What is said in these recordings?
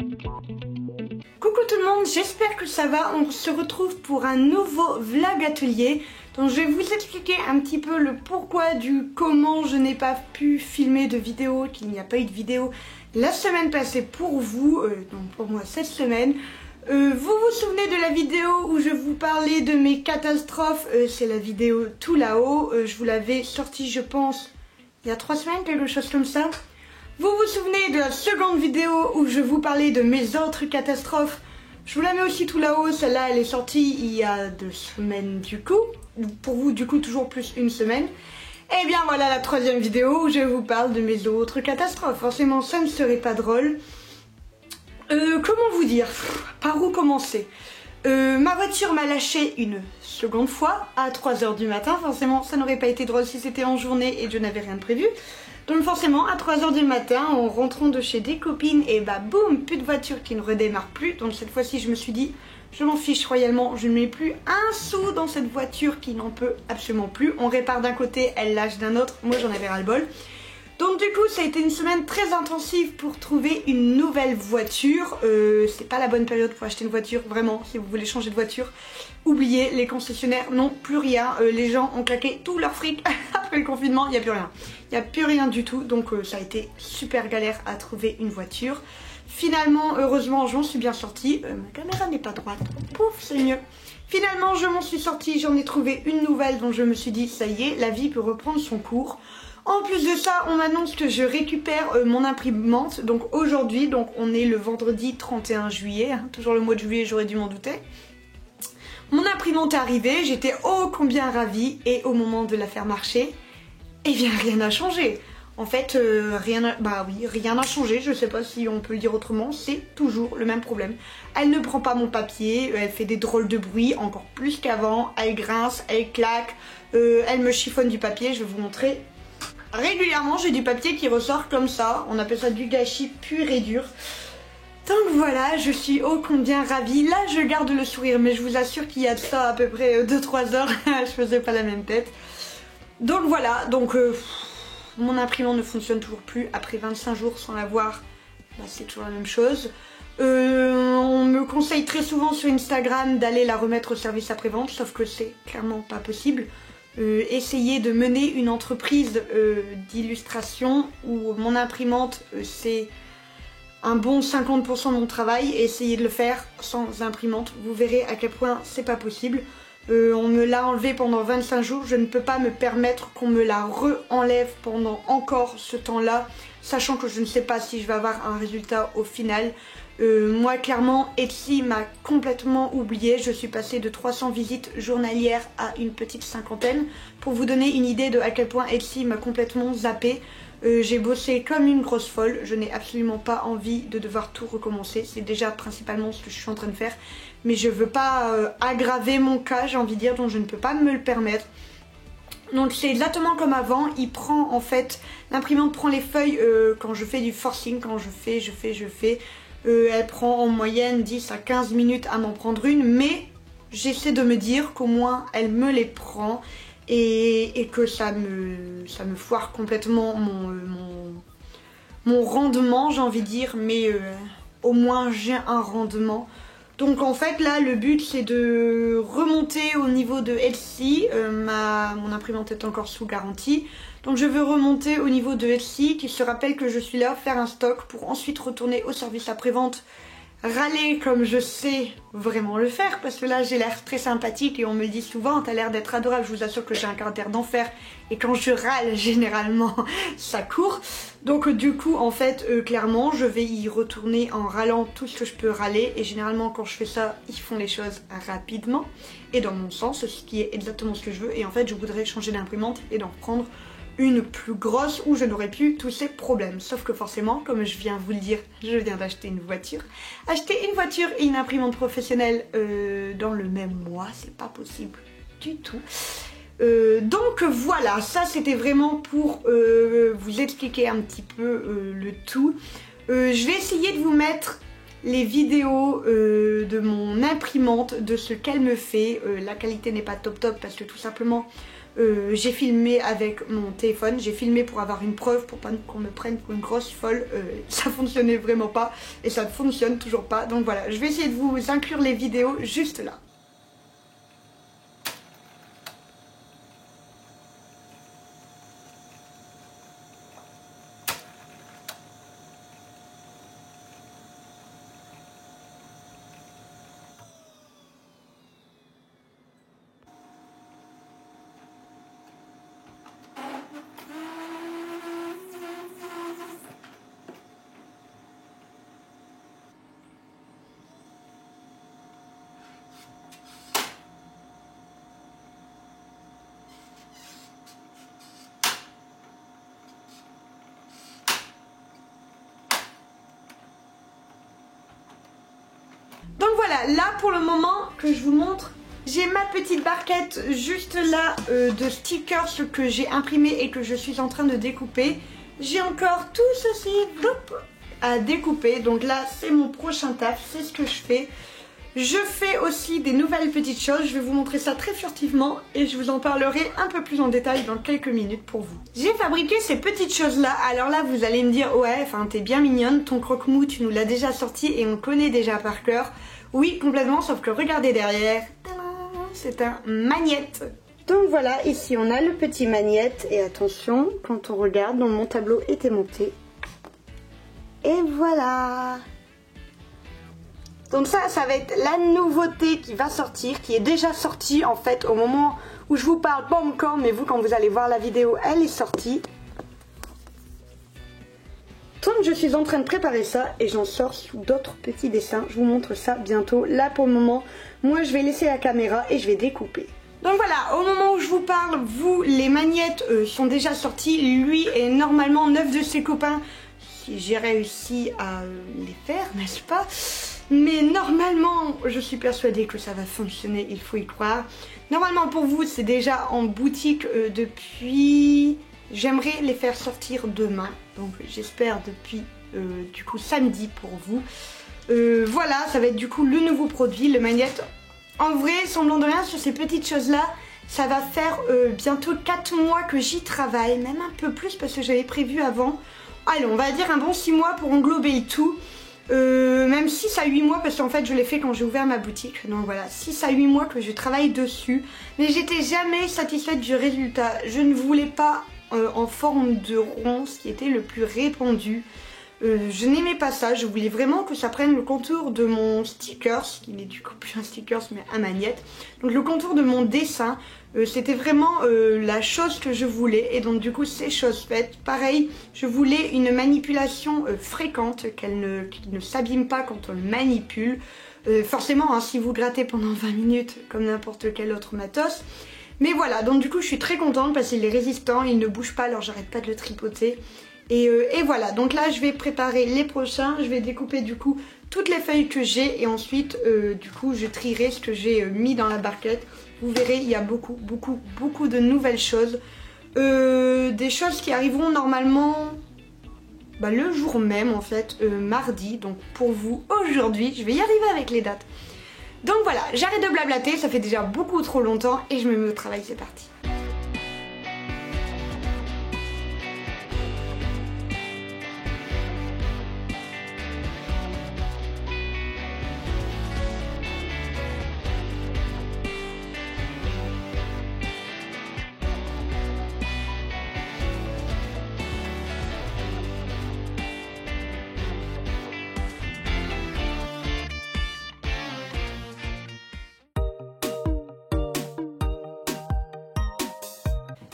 Coucou tout le monde, j'espère que ça va. On se retrouve pour un nouveau vlog atelier. Donc je vais vous expliquer un petit peu le pourquoi du comment je n'ai pas pu filmer de vidéo, qu'il n'y a pas eu de vidéo la semaine passée pour vous, donc pour moi cette semaine. Vous vous souvenez de la vidéo où je vous parlais de mes catastrophes, c'est la vidéo tout là-haut, je vous l'avais sortie je pense il y a 3 semaines, quelque chose comme ça. Vous vous souvenez de la seconde vidéo où je vous parlais de mes autres catastrophes? Je vous la mets aussi tout là-haut, celle-là elle est sortie il y a 2 semaines du coup. Pour vous du coup toujours plus une semaine. Et bien voilà la 3e vidéo où je vous parle de mes autres catastrophes. Forcément ça ne serait pas drôle. Comment vous dire? Par où commencer? Ma voiture m'a lâché une seconde fois à 3 h du matin. Forcément ça n'aurait pas été drôle si c'était en journée et je n'avais rien de prévu. Donc forcément à 3 h du matin en rentrant de chez des copines, et bah boum, plus de voiture qui ne redémarre plus. Donc cette fois-ci je me suis dit je m'en fiche royalement, je ne mets plus un sou dans cette voiture qui n'en peut absolument plus. On répare d'un côté, elle lâche d'un autre, moi j'en avais ras le bol. Donc du coup ça a été une semaine très intensive pour trouver une nouvelle voiture. C'est pas la bonne période pour acheter une voiture, vraiment, si vous voulez changer de voiture. Oubliez, les concessionnaires n'ont plus rien. Les gens ont claqué tout leur fric après le confinement, il n'y a plus rien. Il n'y a plus rien du tout, donc ça a été super galère à trouver une voiture. Finalement, heureusement, je m'en suis bien sortie. Ma caméra n'est pas droite, pouf, c'est mieux. Finalement, je m'en suis sortie, j'en ai trouvé une nouvelle dont je me suis dit, ça y est, la vie peut reprendre son cours. En plus de ça, on m'annonce que je récupère mon imprimante. Donc aujourd'hui, donc on est le vendredi 31 juillet, hein, toujours le mois de juillet, j'aurais dû m'en douter. Mon imprimante est arrivée, j'étais ô combien ravie, et au moment de la faire marcher, eh bien rien n'a changé. En fait, rien n'a changé, je sais pas si on peut le dire autrement, c'est toujours le même problème. Elle ne prend pas mon papier, elle fait des drôles de bruit, encore plus qu'avant, elle grince, elle claque, elle me chiffonne du papier, je vais vous montrer. Régulièrement, j'ai du papier qui ressort comme ça, on appelle ça du gâchis pur et dur. Donc voilà, je suis ô combien ravie. Là, je garde le sourire, mais je vous assure qu'il y a de ça à peu près 2-3 heures, je faisais pas la même tête. Donc voilà, donc mon imprimante ne fonctionne toujours plus. Après 25 jours sans l'avoir, bah, c'est toujours la même chose. On me conseille très souvent sur Instagram d'aller la remettre au service après-vente, sauf que c'est clairement pas possible. Essayer de mener une entreprise d'illustration où mon imprimante c'est un bon 50% de mon travail, et essayer de le faire sans imprimante, vous verrez à quel point c'est pas possible. On me l'a enlevé pendant 25 jours, je ne peux pas me permettre qu'on me la re-enlève pendant encore ce temps-là, sachant que je ne sais pas si je vais avoir un résultat au final. Moi clairement Etsy m'a complètement oublié, je suis passée de 300 visites journalières à une petite cinquantaine. Pour vous donner une idée de à quel point Etsy m'a complètement zappé. J'ai bossé comme une grosse folle, je n'ai absolument pas envie de devoir tout recommencer, c'est déjà principalement ce que je suis en train de faire, mais je veux pas aggraver mon cas, j'ai envie de dire, donc je ne peux pas me le permettre. Donc c'est exactement comme avant, il prend en fait, l'imprimante prend les feuilles quand je fais du forcing, quand je fais, elle prend en moyenne 10 à 15 minutes à m'en prendre une, mais j'essaie de me dire qu'au moins elle me les prend. Et que ça me foire complètement mon rendement, j'ai envie de dire, mais au moins j'ai un rendement. Donc en fait là le but c'est de remonter au niveau de Etsy, mon imprimante est encore sous garantie. Donc je veux remonter au niveau de Etsy, qui se rappelle que je suis là, faire un stock pour ensuite retourner au service après-vente. Râler comme je sais vraiment le faire, parce que là j'ai l'air très sympathique et on me dit souvent t'as l'air d'être adorable. Je vous assure que j'ai un caractère d'enfer et quand je râle généralement ça court. Donc du coup en fait clairement je vais y retourner en râlant tout ce que je peux râler, et généralement quand je fais ça ils font les choses rapidement et dans mon sens, ce qui est exactement ce que je veux. Et en fait je voudrais changer d'imprimante et d'en prendre une plus grosse où je n'aurais plus tous ces problèmes. Sauf que forcément, comme je viens vous le dire, je viens d'acheter une voiture. Acheter une voiture et une imprimante professionnelle dans le même mois, c'est pas possible du tout. Donc voilà, ça c'était vraiment pour vous expliquer un petit peu le tout. Je vais essayer de vous mettre les vidéos de mon imprimante, de ce qu'elle me fait. La qualité n'est pas top top parce que tout simplement J'ai filmé avec mon téléphone, j'ai filmé pour avoir une preuve, pour pas qu'on me prenne pour une grosse folle. Ça fonctionnait vraiment pas et ça ne fonctionne toujours pas. Donc voilà, je vais essayer de vous inclure les vidéos juste là. Donc voilà, là pour le moment que je vous montre, j'ai ma petite barquette juste là de stickers que j'ai imprimé et que je suis en train de découper. J'ai encore tout ceci à découper, donc là c'est mon prochain taf, c'est ce que je fais. Je fais aussi des nouvelles petites choses, je vais vous montrer ça très furtivement et je vous en parlerai un peu plus en détail dans quelques minutes pour vous. J'ai fabriqué ces petites choses là, alors là vous allez me dire ouais, enfin t'es bien mignonne, ton croque-mou tu nous l'as déjà sorti et on connaît déjà par cœur. Oui complètement, sauf que regardez derrière, c'est un magnète. Donc voilà, ici on a le petit magnète et attention, quand on regarde, donc mon tableau était monté. Et voilà. Donc ça va être la nouveauté qui va sortir, qui est déjà sortie en fait au moment où je vous parle, pas encore, mais vous quand vous allez voir la vidéo, elle est sortie. Donc je suis en train de préparer ça et j'en sors sous d'autres petits dessins, je vous montre ça bientôt. Là pour le moment, moi je vais laisser la caméra et je vais découper. Donc voilà, au moment où je vous parle, vous, les magnettes sont déjà sortis. Lui et normalement 9 de ses copains, si j'ai réussi à les faire, n'est-ce pas? Mais normalement, je suis persuadée que ça va fonctionner, il faut y croire. Normalement pour vous, c'est déjà en boutique depuis... J'aimerais les faire sortir demain, donc j'espère depuis du coup samedi pour vous. Voilà, ça va être du coup le nouveau produit, le magnète. En vrai, semblant de rien, sur ces petites choses-là, ça va faire bientôt 4 mois que j'y travaille, même un peu plus parce que j'avais prévu avant. Allez, on va dire un bon 6 mois pour englober le tout. Même 6 à 8 mois parce qu'en fait je l'ai fait quand j'ai ouvert ma boutique. Donc voilà, 6 à 8 mois que je travaille dessus. Mais j'étais jamais satisfaite du résultat. Je ne voulais pas en forme de rond, ce qui était le plus répandu. Je n'aimais pas ça, je voulais vraiment que ça prenne le contour de mon stickers, qui n'est du coup plus un stickers mais un magnète. Donc le contour de mon dessin, c'était vraiment la chose que je voulais. Et donc du coup c'est chose faite. Pareil, je voulais une manipulation fréquente, qu'elle ne s'abîme pas quand on le manipule. Forcément, hein, si vous grattez pendant 20 minutes comme n'importe quel autre matos. Mais voilà, donc du coup je suis très contente parce qu'il est résistant, il ne bouge pas, alors j'arrête pas de le tripoter. Et voilà, donc là je vais préparer les prochains, je vais découper du coup toutes les feuilles que j'ai et ensuite du coup je trierai ce que j'ai mis dans la barquette. Vous verrez, il y a beaucoup de nouvelles choses. Des choses qui arriveront normalement le jour même en fait, mardi. Donc pour vous aujourd'hui, je vais y arriver avec les dates. Donc voilà, j'arrête de blablater, ça fait déjà beaucoup trop longtemps et je me mets au travail, c'est parti.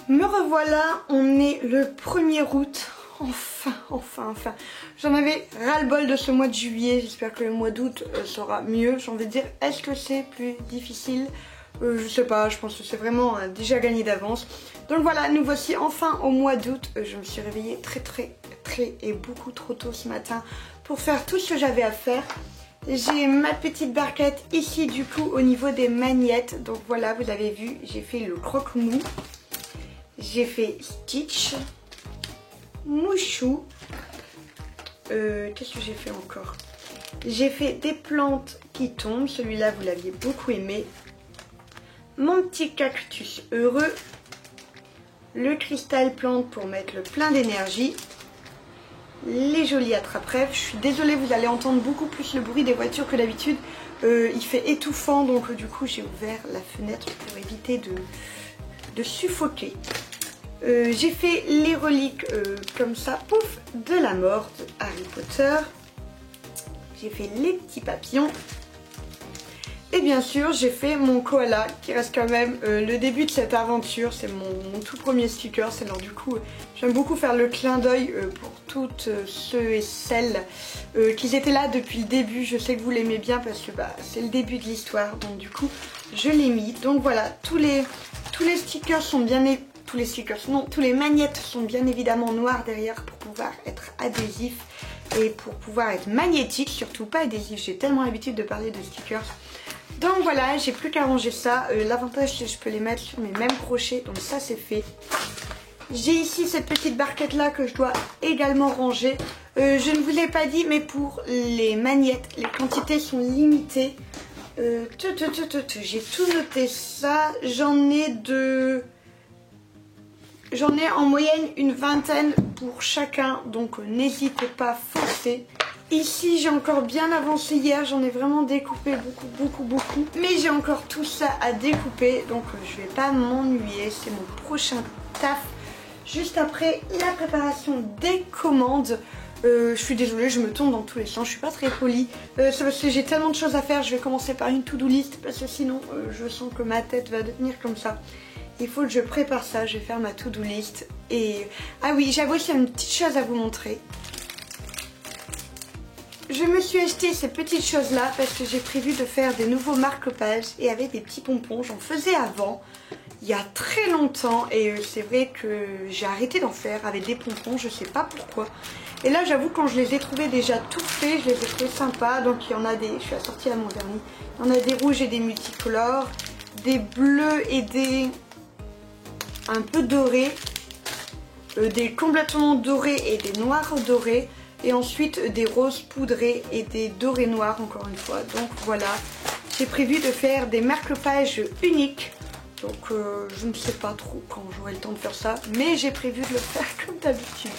Me revoilà, on est le 1er août, enfin. J'en avais ras-le-bol de ce mois de juillet, j'espère que le mois d'août sera mieux. J'ai envie de dire, est-ce que c'est plus difficile? Je sais pas, je pense que c'est vraiment déjà gagné d'avance. Donc voilà, nous voici enfin au mois d'août. Je me suis réveillée très et beaucoup trop tôt ce matin pour faire tout ce que j'avais à faire. J'ai ma petite barquette ici du coup au niveau des magnettes. Donc voilà, vous avez vu, j'ai fait le croque-mou. J'ai fait Stitch, Mouchou, qu'est-ce que j'ai fait encore? J'ai fait des plantes qui tombent, celui-là vous l'aviez beaucoup aimé. Mon petit cactus heureux, le cristal plante pour mettre le plein d'énergie, les jolis attrape-rêves. Je suis désolée, vous allez entendre beaucoup plus le bruit des voitures que d'habitude. Il fait étouffant, donc du coup j'ai ouvert la fenêtre pour éviter de suffoquer. J'ai fait les reliques comme ça, pouf, de la mort de Harry Potter. J'ai fait les petits papillons. Et bien sûr, j'ai fait mon koala, qui reste quand même le début de cette aventure. C'est mon tout premier sticker. Alors du coup, j'aime beaucoup faire le clin d'œil pour toutes ceux et celles qui étaient là depuis le début. Je sais que vous l'aimez bien parce que c'est le début de l'histoire. Donc du coup, je l'ai mis. Donc voilà, tous les stickers sont bien... tous les magnettes sont bien évidemment noirs derrière pour pouvoir être adhésifs et pour pouvoir être magnétiques, surtout pas adhésifs. J'ai tellement l'habitude de parler de stickers. Donc voilà, j'ai plus qu'à ranger ça. L'avantage c'est que je peux les mettre sur mes mêmes crochets, donc ça c'est fait. J'ai ici cette petite barquette là que je dois également ranger. Je ne vous ai pas dit, mais pour les magnettes, les quantités sont limitées. J'ai tout noté ça. J'en ai en moyenne une vingtaine pour chacun, donc n'hésitez pas, foncez. Ici j'ai encore bien avancé hier, j'en ai vraiment découpé beaucoup. Mais j'ai encore tout ça à découper, donc je vais pas m'ennuyer, c'est mon prochain taf. Juste après la préparation des commandes. Je suis désolée, je me tourne dans tous les sens, je suis pas très polie. C'est parce que j'ai tellement de choses à faire, je vais commencer par une to-do list, parce que sinon je sens que ma tête va devenir comme ça. Il faut que je prépare ça, je vais faire ma to-do list. Et ah oui, j'avoue, il y a une petite chose à vous montrer. Je me suis acheté ces petites choses là parce que j'ai prévu de faire des nouveaux marque-pages et avec des petits pompons. J'en faisais avant, il y a très longtemps, et c'est vrai que j'ai arrêté d'en faire avec des pompons, je sais pas pourquoi. Et là j'avoue, quand je les ai trouvés déjà tout faits, je les ai trouvés sympas. Donc il y en a des, je suis assortie à mon vernis, il y en a des rouges et des multicolores, des bleus et des un peu dorés, des complètement dorés et des noirs dorés. Et ensuite des roses poudrés et des dorés noirs encore une fois. Donc voilà, j'ai prévu de faire des marque-pages uniques. Donc je ne sais pas trop quand j'aurai le temps de faire ça, mais j'ai prévu de le faire comme d'habitude.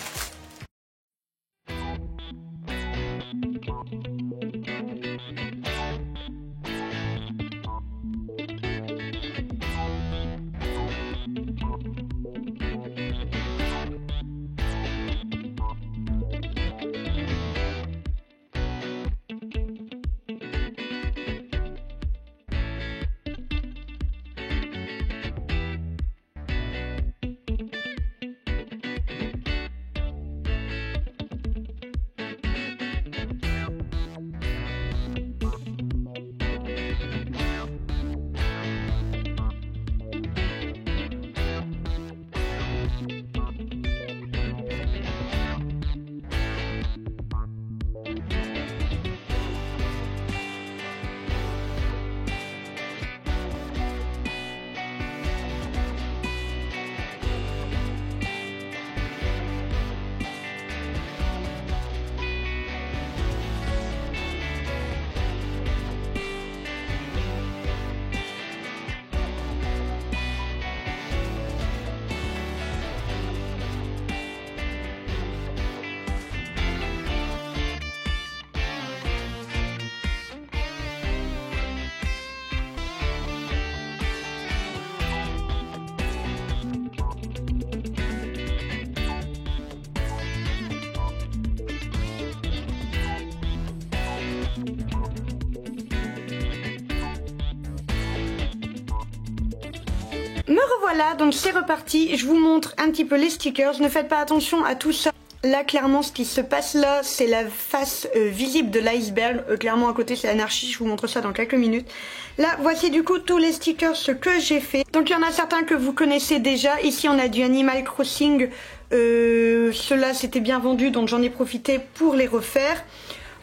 Me revoilà, donc c'est reparti. Je vous montre un petit peu les stickers. Ne faites pas attention à tout ça. Là, clairement, ce qui se passe là, c'est la face visible de l'iceberg. Clairement, à côté, c'est l'anarchie. Je vous montre ça dans quelques minutes. Là, voici du coup tous les stickers que j'ai fait. Donc, il y en a certains que vous connaissez déjà. Ici, on a du Animal Crossing. Ceux-là, c'était bien vendu, donc j'en ai profité pour les refaire.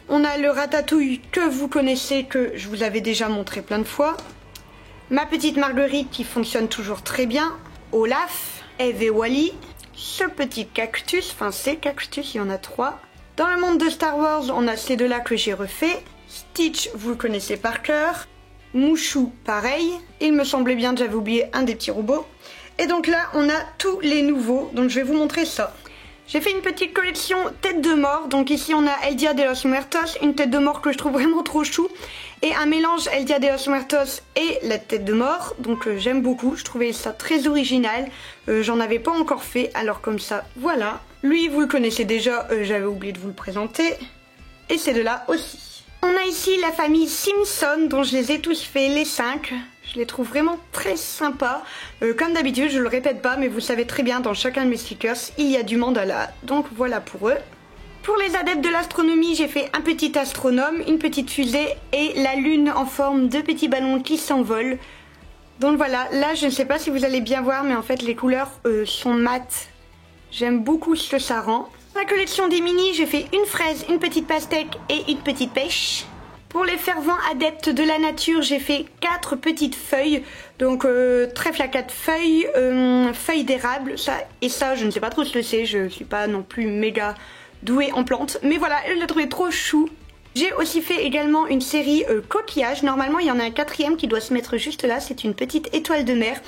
On a le Ratatouille que vous connaissez, que je vous avais déjà montré plein de fois. Ma petite Marguerite qui fonctionne toujours très bien. Olaf, Eve et Wally. Ce petit cactus, enfin ces cactus, il y en a 3. Dans le monde de Star Wars, on a ces deux-là que j'ai refait. Stitch, vous le connaissez par cœur. Mouchou, pareil. Il me semblait bien que j'avais oublié un des petits robots. Et donc là on a tous les nouveaux, donc je vais vous montrer ça. J'ai fait une petite collection tête de mort, donc ici on a El Dia de los Muertos, une tête de mort que je trouve vraiment trop chou, et un mélange El Dia de los Muertos et la tête de mort, donc j'aime beaucoup, je trouvais ça très original, j'en avais pas encore fait, alors comme ça, voilà. Lui vous le connaissez déjà, j'avais oublié de vous le présenter, et ces deux-là aussi. On a ici la famille Simpson, dont je les ai tous fait, les 5. Je les trouve vraiment très sympas. Comme d'habitude, je le répète pas, mais vous savez très bien, dans chacun de mes stickers, il y a du mandala. Donc voilà pour eux. Pour les adeptes de l'astronomie, j'ai fait un petit astronome, une petite fusée et la lune en forme de petits ballons qui s'envolent. Donc voilà, là je ne sais pas si vous allez bien voir, mais en fait les couleurs sont mates. J'aime beaucoup ce que ça rend. Dans la collection des mini, j'ai fait une fraise, une petite pastèque et une petite pêche. Pour les fervents adeptes de la nature, j'ai fait 4 petites feuilles, donc trèfle à 4 feuilles, feuilles d'érable, ça et ça, je ne sais pas trop ce que c'est, je suis pas non plus méga douée en plantes, mais voilà, je l'ai trouvé trop chou. J'ai aussi fait également une série coquillage, normalement il y en a un 4e qui doit se mettre juste là, c'est une petite étoile de mer,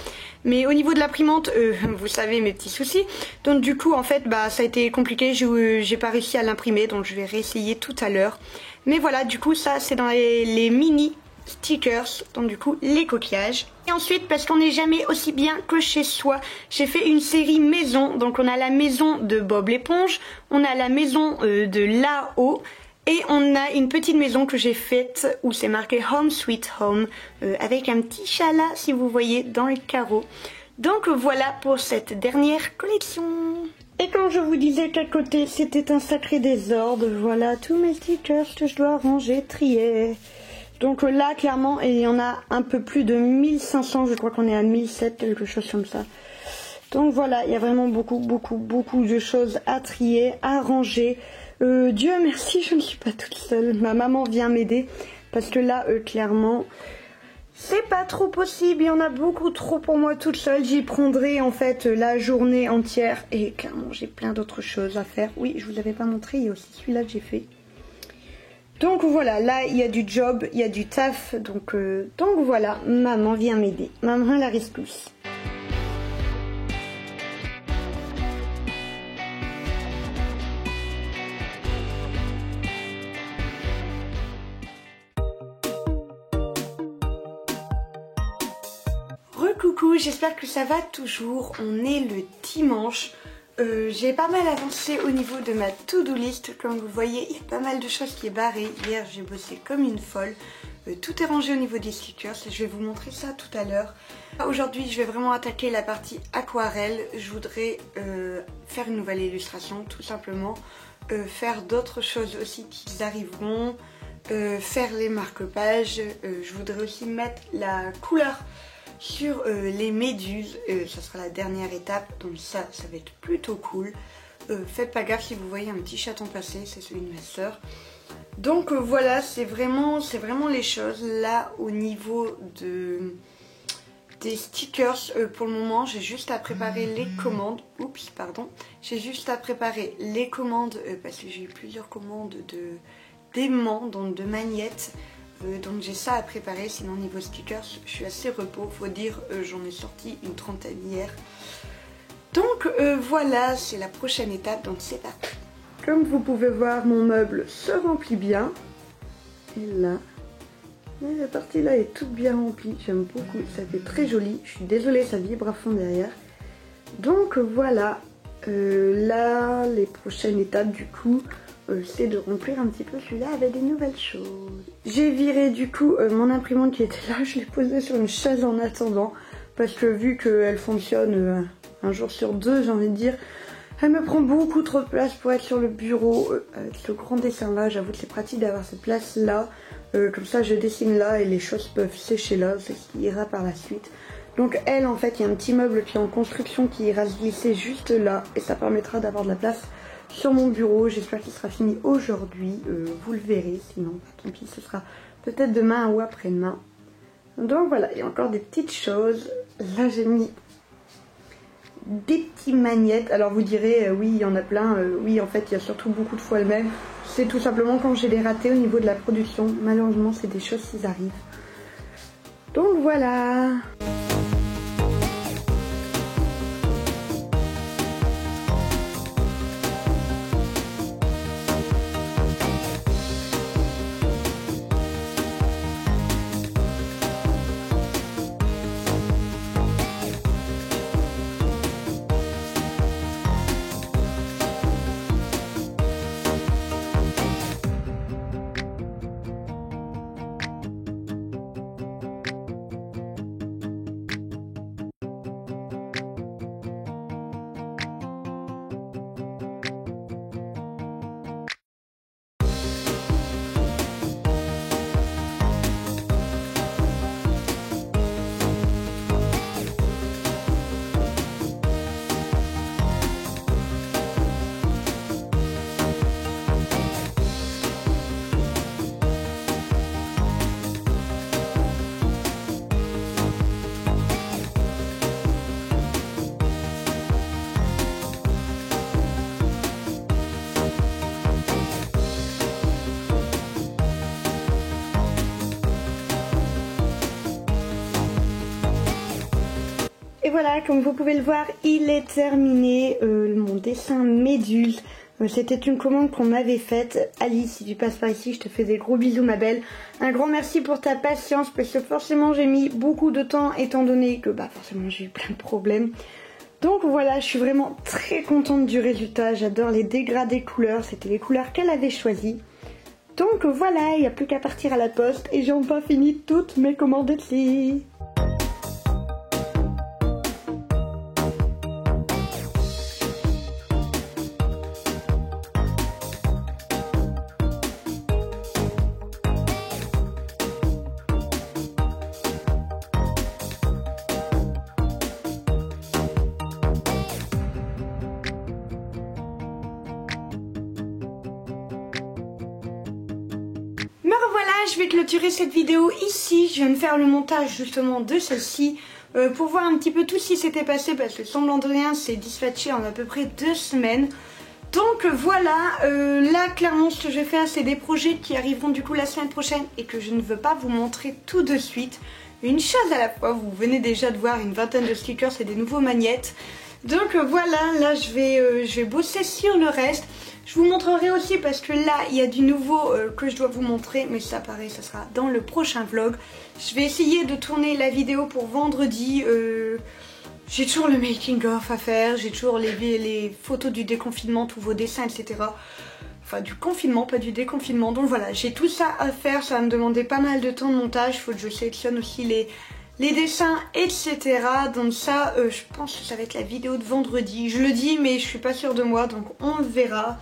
mais au niveau de l'imprimante, vous savez mes petits soucis, donc du coup en fait bah ça a été compliqué, j'ai pas réussi à l'imprimer, donc je vais réessayer tout à l'heure. Mais voilà, du coup ça c'est dans les mini stickers, donc du coup les coquillages. Et ensuite, parce qu'on n'est jamais aussi bien que chez soi, j'ai fait une série maison, donc on a la maison de Bob l'éponge, on a la maison de là-haut, et on a une petite maison que j'ai faite où c'est marqué Home Sweet Home, avec un petit chat là si vous voyez dans le carreau. Donc voilà pour cette dernière collection. Et quand je vous disais qu'à côté c'était un sacré désordre, voilà tous mes stickers que je dois ranger, trier. Donc là clairement il y en a un peu plus de 1500, je crois qu'on est à 1700, quelque chose comme ça. Donc voilà, il y a vraiment beaucoup de choses à trier, à ranger. Dieu merci, je ne suis pas toute seule, ma maman vient m'aider parce que là clairement c'est pas trop possible, il y en a beaucoup trop pour moi toute seule. J'y prendrai en fait la journée entière et clairement j'ai plein d'autres choses à faire. Oui, je vous avais pas montré, il y a aussi celui-là que j'ai fait. Donc voilà, là il y a du job, il y a du taf, donc voilà, maman vient m'aider, maman la rescousse. Coucou, j'espère que ça va toujours, on est le dimanche, j'ai pas mal avancé au niveau de ma to-do list, comme vous voyez il y a pas mal de choses qui est barrée, hier j'ai bossé comme une folle, tout est rangé au niveau des stickers et je vais vous montrer ça tout à l'heure. Aujourd'hui je vais vraiment attaquer la partie aquarelle, je voudrais faire une nouvelle illustration tout simplement, faire d'autres choses aussi qui arriveront, faire les marque-pages, je voudrais aussi mettre la couleur sur les méduses, ça sera la dernière étape, donc ça va être plutôt cool. Faites pas gaffe si vous voyez un petit chaton passer, c'est celui de ma soeur. Donc voilà, c'est vraiment les choses. Là au niveau des stickers, pour le moment j'ai juste à préparer les commandes. Oups, pardon. J'ai juste à préparer les commandes parce que j'ai eu plusieurs commandes d'aimants, donc de magnettes. Donc j'ai ça à préparer, sinon niveau stickers je suis assez repos, faut dire j'en ai sorti une 30aine hier. Donc voilà, c'est la prochaine étape, donc c'est parti. Comme vous pouvez voir, mon meuble se remplit bien. Et là, la partie là est toute bien remplie, j'aime beaucoup, ça fait très joli. Je suis désolée, ça vibre à fond derrière. Donc voilà, là les prochaines étapes du coup, c'est de remplir un petit peu celui-là avec des nouvelles choses. J'ai viré du coup mon imprimante qui était là, je l'ai posée sur une chaise en attendant, parce que vu qu'elle fonctionne un jour sur deux, j'ai envie de dire, elle me prend beaucoup trop de place pour être sur le bureau. Avec ce grand dessin là, j'avoue que c'est pratique d'avoir cette place là, comme ça je dessine là et les choses peuvent sécher là, c'est ce qui ira par la suite. Donc elle en fait, il y a un petit meuble qui est en construction qui ira se glisser juste là et ça permettra d'avoir de la place sur mon bureau. J'espère qu'il sera fini aujourd'hui, vous le verrez, sinon tant pis, ce sera peut-être demain ou après-demain. Donc voilà, il y a encore des petites choses. Là j'ai mis des petits magnettes. Alors vous direz oui il y en a plein, oui en fait il y a surtout beaucoup de fois le même. C'est tout simplement quand j'ai des ratés au niveau de la production. Malheureusement c'est des choses qui arrivent. Donc voilà. Et voilà, comme vous pouvez le voir, il est terminé, mon dessin Méduse. C'était une commande qu'on m'avait faite. Alice, si tu passes par ici, je te fais des gros bisous ma belle. Un grand merci pour ta patience parce que forcément j'ai mis beaucoup de temps étant donné que forcément j'ai eu plein de problèmes. Donc voilà, je suis vraiment très contente du résultat. J'adore les dégradés couleurs, c'était les couleurs qu'elle avait choisies. Donc voilà, il n'y a plus qu'à partir à la poste et j'ai enfin fini toutes mes commandes ici. Me revoilà, je vais clôturer cette vidéo ici. Je viens de faire le montage justement de celle-ci pour voir un petit peu tout ce qui s'était passé parce que semblant de rien, c'est dispatché en à peu près 2 semaines. Donc voilà, là clairement ce que je vais faire, c'est des projets qui arriveront du coup la semaine prochaine et que je ne veux pas vous montrer tout de suite. Une chose à la fois, vous venez déjà de voir une vingtaine de stickers et des nouveaux magnettes. Donc voilà, là je vais bosser sur le reste. Je vous montrerai aussi parce que là il y a du nouveau que je dois vous montrer, mais ça pareil, ça sera dans le prochain vlog. Je vais essayer de tourner la vidéo pour vendredi. J'ai toujours le making of à faire, j'ai toujours les photos du déconfinement, tous vos dessins, etc. Enfin du confinement, pas du déconfinement. Donc voilà, j'ai tout ça à faire, ça va me demander pas mal de temps de montage. Il faut que je sélectionne aussi les dessins, etc. Donc ça, je pense que ça va être la vidéo de vendredi. Je le dis, mais je suis pas sûre de moi, donc on verra.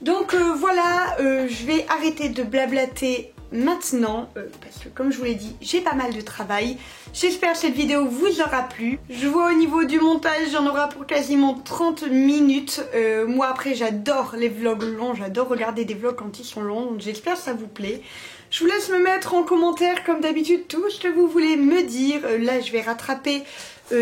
Donc voilà, je vais arrêter de blablater maintenant, parce que comme je vous l'ai dit, j'ai pas mal de travail. J'espère que cette vidéo vous aura plu. Je vois au niveau du montage, j'en aura pour quasiment 30 minutes. Moi après, j'adore les vlogs longs, j'adore regarder des vlogs quand ils sont longs, donc j'espère que ça vous plaît. Je vous laisse me mettre en commentaire comme d'habitude tout ce que vous voulez me dire. Là je vais rattraper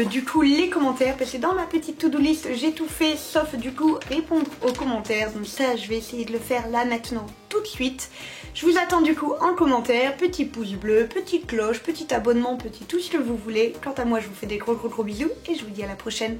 du coup les commentaires parce que dans ma petite to-do list j'ai tout fait sauf du coup répondre aux commentaires. Donc ça je vais essayer de le faire là maintenant tout de suite. Je vous attends du coup en commentaire, petit pouce bleu, petite cloche, petit abonnement, petit tout ce que vous voulez. Quant à moi je vous fais des gros bisous et je vous dis à la prochaine.